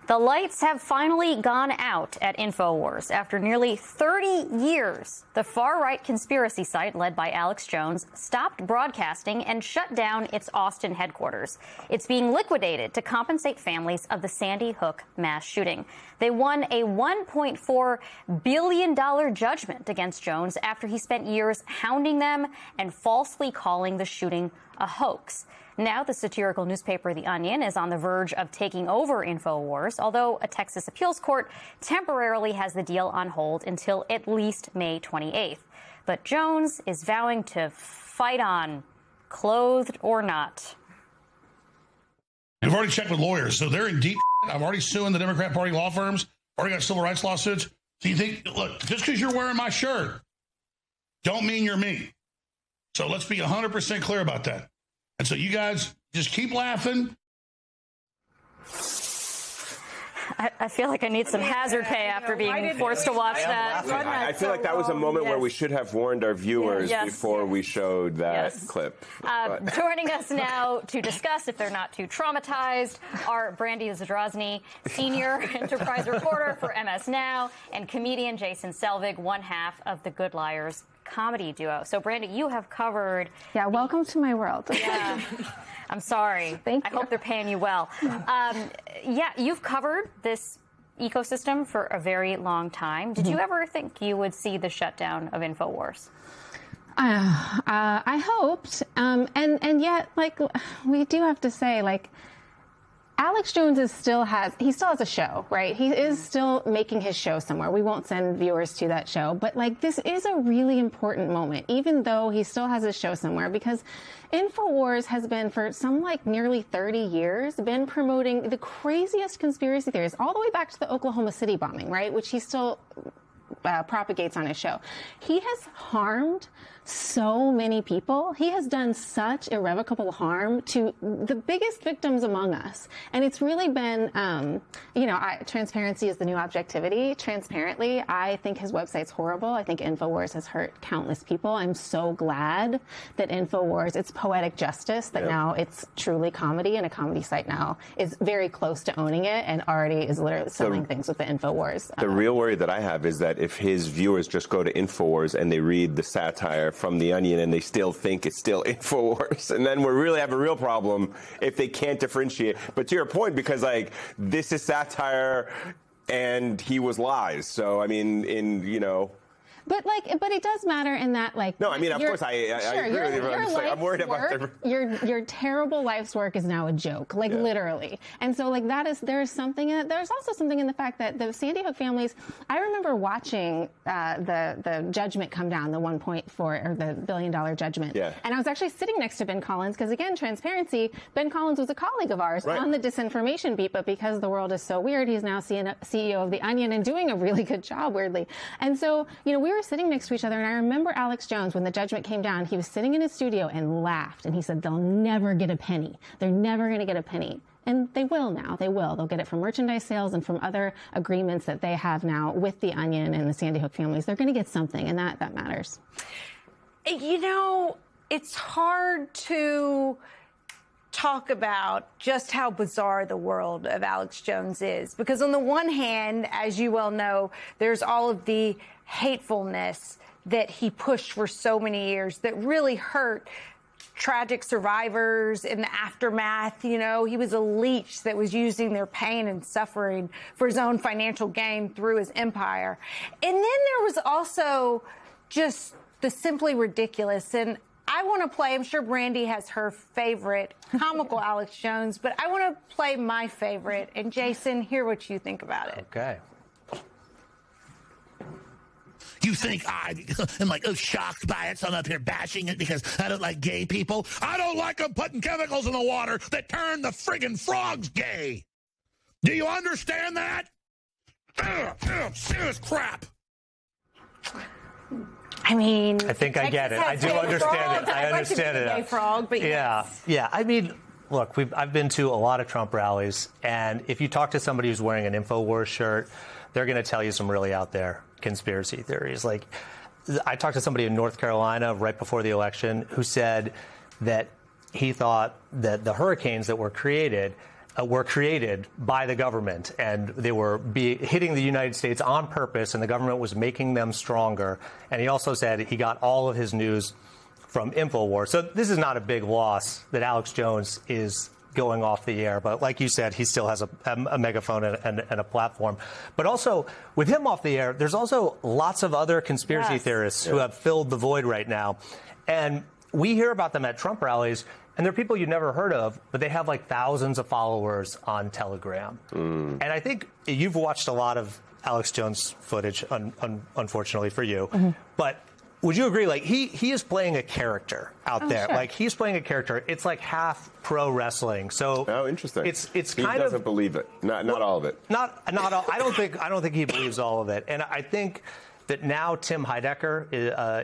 The lights have finally gone out at InfoWars. After nearly 30 years, the far-right conspiracy site led by Alex Jones stopped broadcasting and shut down its Austin headquarters. It's being liquidated to compensate families of the Sandy Hook mass shooting. They won a $1.4 billion judgment against Jones after he spent years hounding them and falsely calling the shooting a hoax. Now, the satirical newspaper The Onion is on the verge of taking over InfoWars, although a Texas appeals court temporarily has the deal on hold until at least May 28th. But Jones is vowing to fight on, clothed or not. We've already checked with lawyers, so they're in deep. I'm already suing the Democrat Party law firms, already got civil rights lawsuits. So you think, look, just because you're wearing my shirt, don't mean you're me. So let's be 100% clear about that. And so you guys just keep laughing. I feel like I need some hazard pay after being forced to watch that. I feel like that was a moment where we should have warned our viewers before we showed that clip. Joining us now to discuss, if they're not too traumatized, are Brandy Zadrozny, senior enterprise reporter for MS Now, and comedian Jason Selvig, one half of the Good Liars comedy duo. So, Brandy, you have covered... Yeah, welcome to my world. Yeah. I'm sorry. Thank you. I hope they're paying you well. Yeah, you've covered this ecosystem for a very long time. Did you ever think you would see the shutdown of InfoWars? I hoped. And yet, like, we do have to say, like, Alex Jones still has a show, right? He is still making his show somewhere. We won't send viewers to that show. But, like, this is a really important moment, even though he still has his show somewhere, because InfoWars has been, for some, like, nearly 30 years, been promoting the craziest conspiracy theories, all the way back to the Oklahoma City bombing, right? Which he still propagates on his show. He has harmed so many people. He has done such irrevocable harm to the biggest victims among us. And it's really been, transparency is the new objectivity. Transparently, I think his website's horrible. I think InfoWars has hurt countless people. I'm so glad that InfoWars, it's poetic justice, that now it's truly comedy, and a comedy site now is very close to owning it and already is literally selling things with the InfoWars. The real worry that I have is that if his viewers just go to InfoWars and they read the satire from The Onion and they still think it's still InfoWars, and then we really have a real problem if they can't differentiate. But to your point, because, like, this is satire and he was lies. So, I mean, But it does matter in that, like... No, I mean, of course, I agree with you. I'm worried about your terrible life's work is now a joke, like, literally. And so, like, there's also something in the fact that the Sandy Hook families, I remember watching the judgment come down, the $1 billion judgment. Yeah. And I was actually sitting next to Ben Collins, because, again, transparency, Ben Collins was a colleague of ours on the disinformation beat, but because the world is so weird, he's now CEO of The Onion and doing a really good job, weirdly. And so, we were sitting next to each other, and I remember Alex Jones, when the judgment came down, he was sitting in his studio and laughed, and he said, they'll never get a penny. They're never going to get a penny. And they will now. They will. They'll get it from merchandise sales and from other agreements that they have now with The Onion and the Sandy Hook families. They're going to get something, and that matters. It's hard to talk about just how bizarre the world of Alex Jones is. Because on the one hand, as you well know, there's all of the hatefulness that he pushed for so many years that really hurt tragic survivors in the aftermath. He was a leech that was using their pain and suffering for his own financial gain through his empire. And then there was also just the simply ridiculous. And I want to play, I'm sure Brandy has her favorite comical Alex Jones, but I want to play my favorite. And Jason, hear what you think about it. Okay. You think I am, like, shocked by it, so I'm up here bashing it because I don't like gay people? I don't like them putting chemicals in the water that turn the friggin' frogs gay. Do you understand that? Serious crap. I mean, I think I get it. I do understand it. I understand it. Gay frog, but yeah. I mean, look, I've been to a lot of Trump rallies, and if you talk to somebody who's wearing an InfoWars shirt, they're going to tell you some really out there conspiracy theories. Like, I talked to somebody in North Carolina right before the election who said that he thought that the hurricanes that were created were created by the government, and they were hitting the United States on purpose, and the government was making them stronger. And he also said he got all of his news from InfoWars. So this is not a big loss that Alex Jones is going off the air. But like you said, he still has a megaphone and a platform. But also, with him off the air, there's also lots of other conspiracy theorists who have filled the void right now. And we hear about them at Trump rallies, and they're people you've never heard of, but they have like thousands of followers on Telegram. And I think you've watched a lot of Alex Jones footage, unfortunately for you. But would you agree, like, he is playing a character out there? Sure. Like, he's playing a character. It's like half pro wrestling. So interesting. It's he kind of doesn't believe it. Not all of it. Not all. I don't think he believes all of it. And I think that now Tim Heidecker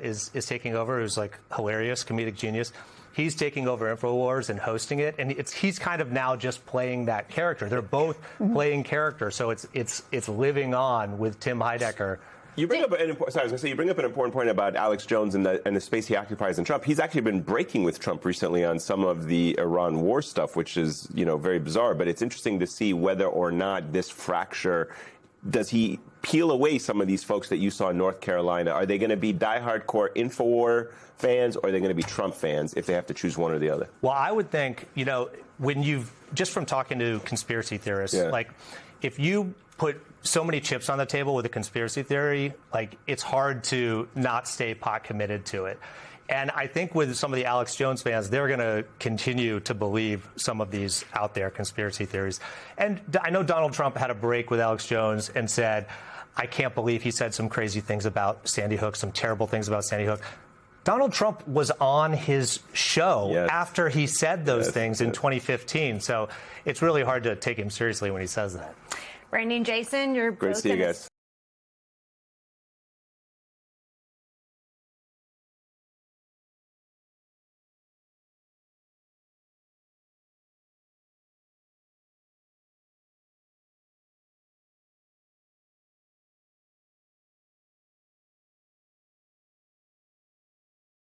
is taking over, who's like hilarious, comedic genius. He's taking over InfoWars and hosting it, and he's kind of now just playing that character. They're both playing characters, so it's living on with Tim Heidecker. You bring up you bring up an important point about Alex Jones and the space he occupies in Trump. He's actually been breaking with Trump recently on some of the Iran war stuff, which is, very bizarre. But it's interesting to see whether or not this fracture, does he peel away some of these folks that you saw in North Carolina? Are they going to be diehard core InfoWar fans, or are they going to be Trump fans if they have to choose one or the other? Well, I would think, when you've, just from talking to conspiracy theorists, like, if you put so many chips on the table with a conspiracy theory, like, it's hard to not stay pot committed to it. And I think with some of the Alex Jones fans, they're going to continue to believe some of these out there conspiracy theories. And I know Donald Trump had a break with Alex Jones and said, I can't believe he said some crazy things about Sandy Hook, some terrible things about Sandy Hook. Donald Trump was on his show after he said those things in 2015. So it's really hard to take him seriously when he says that. Randy and Jason, you're great both to see you guys.